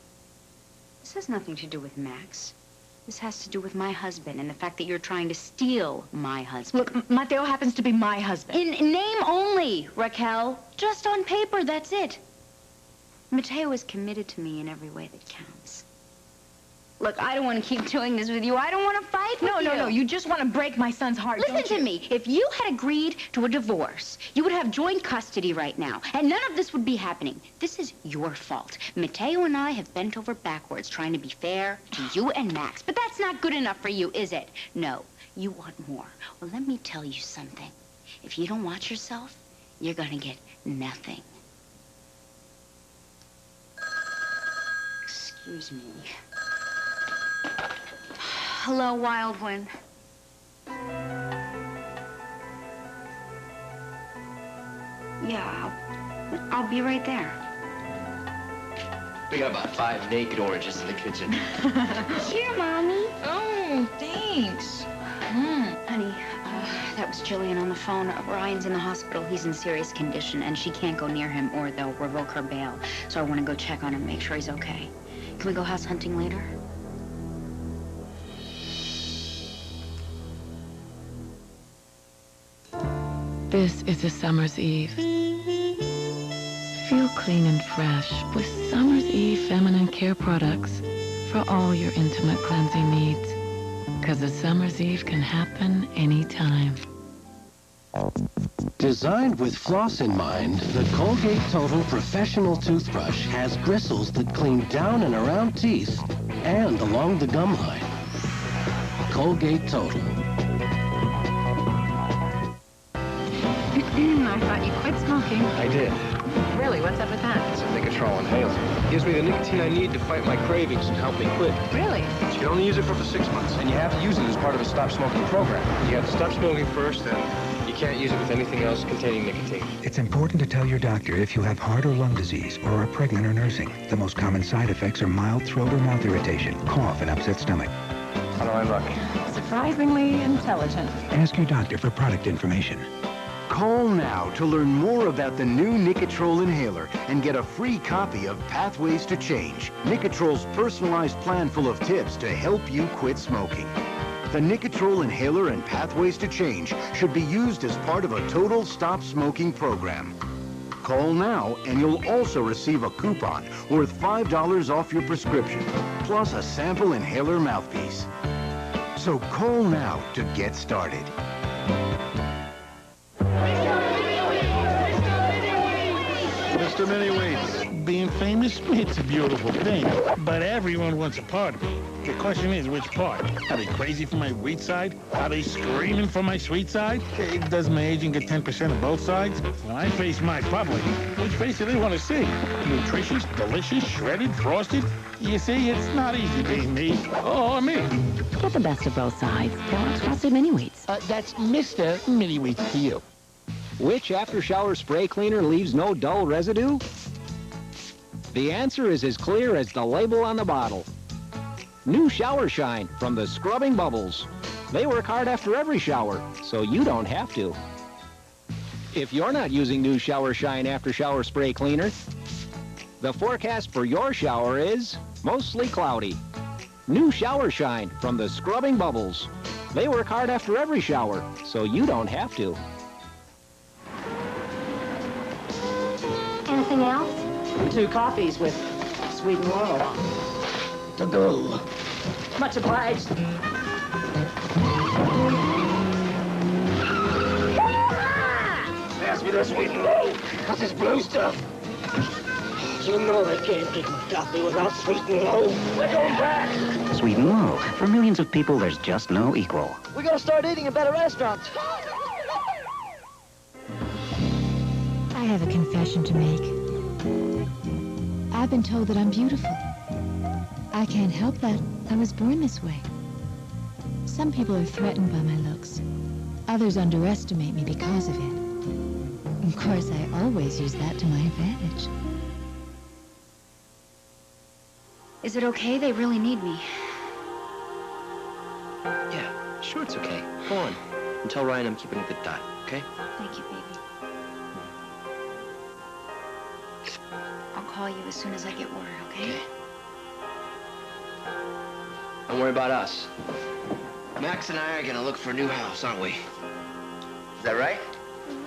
This has nothing to do with Max. This has to do with my husband and the fact that you're trying to steal my husband. Look, Mateo happens to be my husband. In name only, Raquel. Just on paper, that's it. Mateo is committed to me in every way that counts. Look, I don't want to keep doing this with you. I don't want to fight with you. No. You just want to break my son's heart, don't you? Listen to me. If you had agreed to a divorce, you would have joint custody right now, and none of this would be happening. This is your fault. Mateo and I have bent over backwards trying to be fair to you and Max, but that's not good enough for you, is it? No, you want more. Well, let me tell you something. If you don't watch yourself, you're gonna get nothing. Excuse me. Hello, Wild Wind. Yeah, I'll be right there. We got about 5 naked oranges in the kitchen. Here, Mommy. Oh, thanks. Honey, that was Jillian on the phone. Ryan's in the hospital. He's in serious condition, and she can't go near him or they'll revoke her bail. So I want to go check on him, make sure he's okay. Can we go house hunting later? This is a summer's eve. Feel clean and fresh with Summer's Eve feminine care products for all your intimate cleansing needs. Because a summer's eve can happen anytime. Designed with floss in mind, the Colgate Total Professional Toothbrush has bristles that clean down and around teeth and along the gum line. Colgate Total. I thought you quit smoking. I did. Really? What's up with that? It's a Nicotrol inhaler. Gives me the nicotine I need to fight my cravings and help me quit. Really? You can only use it for 6 months, and you have to use it as part of a stop smoking program. You have to stop smoking first, and you can't use it with anything else containing nicotine. It's important to tell your doctor if you have heart or lung disease or are pregnant or nursing. The most common side effects are mild throat or mouth irritation, cough, and upset stomach. How do I look? Surprisingly intelligent. Ask your doctor for product information. Call now to learn more about the new Nicotrol inhaler and get a free copy of Pathways to Change, Nicotrol's personalized plan full of tips to help you quit smoking. The Nicotrol inhaler and Pathways to Change should be used as part of a total stop smoking program. Call now and you'll also receive a coupon worth $5 off your prescription, plus a sample inhaler mouthpiece. So call now to get started. Mr. Mini-Wheats, being famous, it's a beautiful thing. But everyone wants a part of me. The question is, which part? Are they crazy for my weak side? Are they screaming for my sweet side? Does my agent get 10% of both sides? When I face my public, which face do they want to see? Nutritious, delicious, shredded, frosted? You see, it's not easy being me. Or me. Get the best of both sides. Borax frosted mini wheats. That's Mr. Mini Wheats to you. Which after-shower spray cleaner leaves no dull residue? The answer is as clear as the label on the bottle. New Shower Shine from the Scrubbing Bubbles. They work hard after every shower, so you don't have to. If you're not using New Shower Shine after-shower spray cleaner, the forecast for your shower is mostly cloudy. New Shower Shine from the Scrubbing Bubbles. They work hard after every shower, so you don't have to. Anything else? 2 coffees with sweet and low. To go. Much obliged. Pass me the sweet and low. What's this blue stuff? You know they can't drink my coffee without sweet and low. We're going back. Sweet and low. For millions of people, there's just no equal. We gotta start eating at better restaurants. I have a confession to make. I've been told that I'm beautiful. I can't help that. I was born this way. Some people are threatened by my looks. Others underestimate me because of it. Of course, I always use that to my advantage. Is it okay? They really need me. Yeah, sure, it's okay. Go on. And tell Ryan I'm keeping a good diet, okay? Thank you, baby. I'll call you as soon as I get word, okay? Don't worry about us. Max and I are gonna look for a new house, aren't we? Is that right?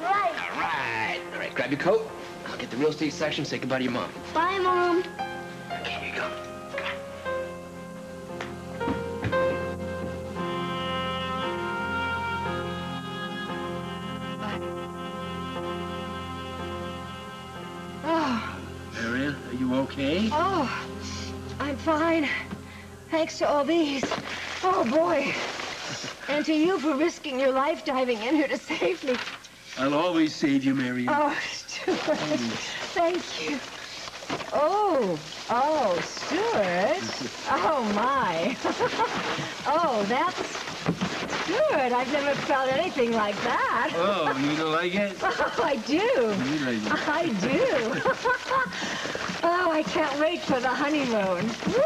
Right. All right. All right, grab your coat. I'll get the real estate section, say goodbye to your mom. Bye, Mom. Okay, here you go. Oh, Marion, are you okay? oh, I'm fine. Thanks to all these. Oh, boy. And to you for risking your life diving in here to save me. I'll always save you, Marion. Oh, Stuart. Thank you. Oh, Stuart. Oh, my. Oh, that's good. I've never felt anything like that. Oh, you don't like it? Oh, I do. You like it. I do. Oh, I can't wait for the honeymoon. Woo!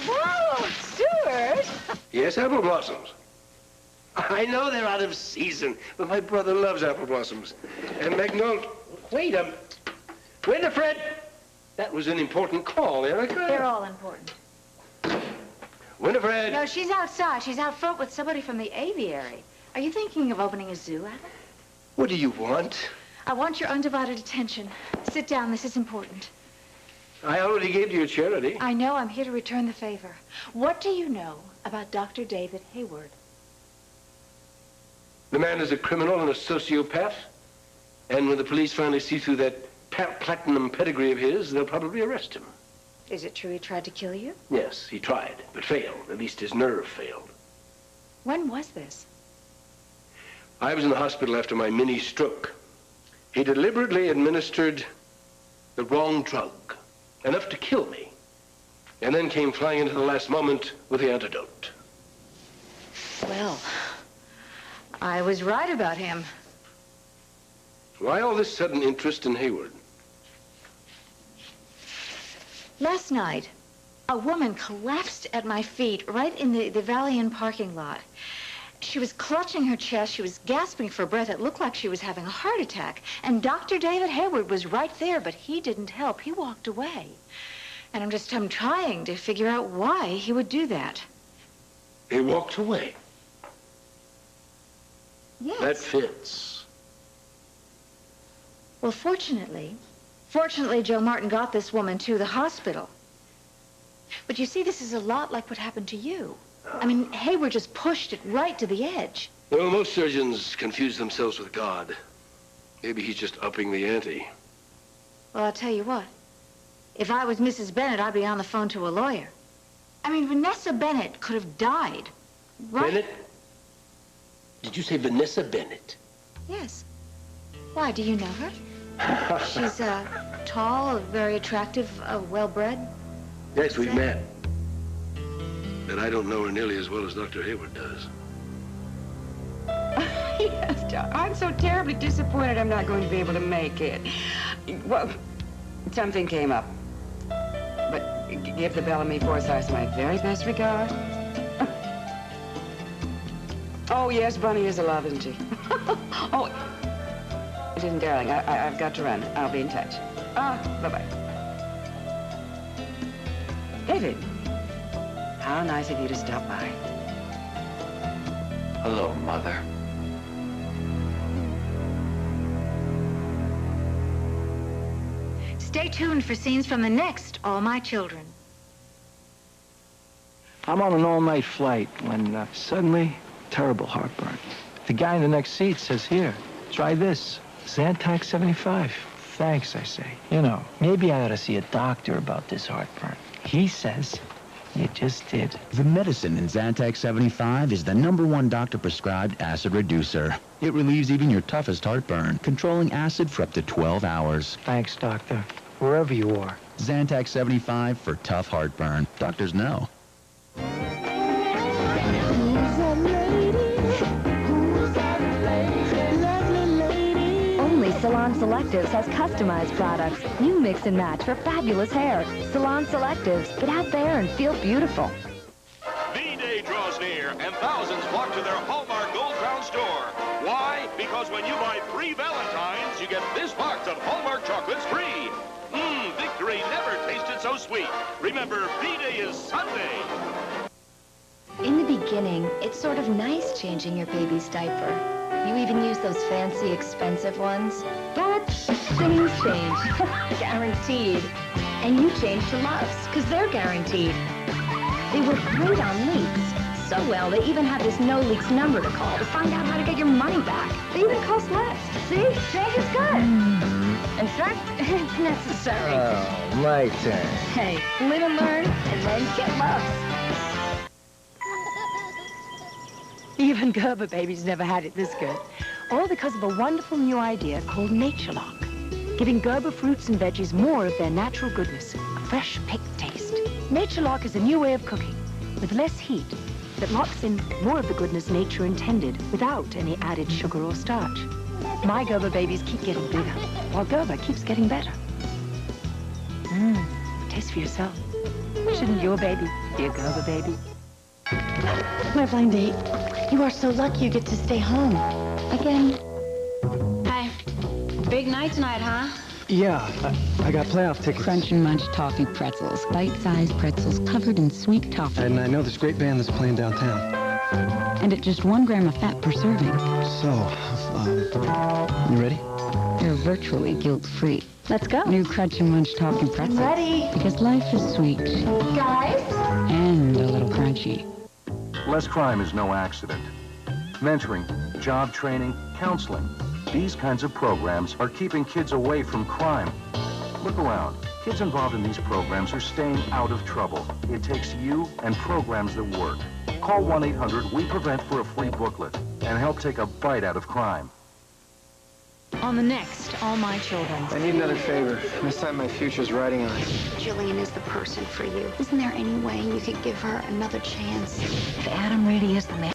Whoa, Stuart. Yes, apple blossoms. I know they're out of season, but my brother loves apple blossoms. And Magnolia... Wait a minute. Winifred! That was an important call, Erica. They're all important. Winifred! No, she's outside. She's out front with somebody from the aviary. Are you thinking of opening a zoo, Adam? What do you want? I want your undivided attention. Sit down. This is important. I already gave you a charity. I know. I'm here to return the favor. What do you know about Dr. David Hayward? The man is a criminal and a sociopath. And when the police finally see through that platinum pedigree of his, they'll probably arrest him. Is it true he tried to kill you? Yes, he tried, but failed. At least his nerve failed. When was this? I was in the hospital after my mini stroke. He deliberately administered the wrong drug, enough to kill me, and then came flying into the last moment with the antidote. Well, I was right about him. Why all this sudden interest in Hayward? Last night, a woman collapsed at my feet right in the Valley Inn parking lot. She was clutching her chest. She was gasping for breath. It looked like she was having a heart attack. And Dr. David Hayward was right there, but he didn't help. He walked away. And I'm trying to figure out why he would do that. He walked away. Yes. That fits. Well, fortunately, Joe Martin got this woman to the hospital. But you see, this is a lot like what happened to you. I mean, Hayward just pushed it right to the edge. Well, most surgeons confuse themselves with God. Maybe he's just upping the ante. Well, I'll tell you what. If I was Mrs. Bennett, I'd be on the phone to a lawyer. I mean, Vanessa Bennett could have died, right? Bennett? Did you say Vanessa Bennett? Yes. Why, do you know her? She's tall, very attractive, well-bred. Yes, we've met. But I don't know her nearly as well as Dr. Hayward does. Yes, I'm so terribly disappointed I'm not going to be able to make it. Well, something came up. But give the Bellamy Forsyths my very best regards. Oh, yes, Bunny is alive, isn't she? Oh, listen, darling, I've got to run. I'll be in touch. Bye-bye. David, how nice of you to stop by. Hello, Mother. Stay tuned for scenes from the next All My Children. I'm on an all-night flight when suddenly, terrible heartburn. The guy in the next seat says, here, try this, Zantac 75. Thanks, I say. You know, maybe I ought to see a doctor about this heartburn. He says, you just did. The medicine in Zantac 75 is the #1 doctor-prescribed acid reducer. It relieves even your toughest heartburn, controlling acid for up to 12 hours. Thanks, doctor, wherever you are. Zantac 75 for tough heartburn. Doctors know. Only Salon Selectives has customized products. You mix and match for fabulous hair. Salon Selectives. Get out there and feel beautiful. V-Day draws near, and thousands flock to their Hallmark Gold Crown store. Why? Because when you buy 3 Valentines, you get this box of Hallmark chocolates free. Victory never tasted so sweet. Remember, V-Day is Sunday. In the beginning, it's sort of nice changing your baby's diaper. You even use those fancy, expensive ones. But things change. Guaranteed. And you change to Loves, because they're guaranteed. They work great on leaks. So well, they even have this no-leaks number to call to find out how to get your money back. They even cost less. See? Change is good. In fact, it's necessary. Oh, my turn. Hey, live and learn, and then get Loves. Even Gerber babies never had it this good. All because of a wonderful new idea called Naturelock. Giving Gerber fruits and veggies more of their natural goodness, a fresh, picked taste. Naturelock is a new way of cooking, with less heat, that locks in more of the goodness nature intended, without any added sugar or starch. My Gerber babies keep getting bigger, while Gerber keeps getting better. Taste for yourself. Shouldn't your baby be a Gerber baby? My blind date. You are so lucky you get to stay home. Again. Hi. Big night tonight, huh? Yeah, I got playoff tickets. Crunch and Munch toffee pretzels. Bite-sized pretzels covered in sweet toffee. And I know this great band that's playing downtown. And at just 1 gram of fat per serving. So, you ready? They're virtually guilt-free. Let's go. New Crunch and Munch toffee pretzels. Ready. Because life is sweet. Guys? And a little crunchy. Less crime is no accident. Mentoring, job training, counseling. These kinds of programs are keeping kids away from crime. Look around. Kids involved in these programs are staying out of trouble. It takes you and programs that work. Call 1-800-WE-PREVENT for a free booklet and help take a bite out of crime. On the next All My Children. I need another favor. This time my future's riding on it. Jillian is the person for you. Isn't there any way you could give her another chance? If Adam really is the man.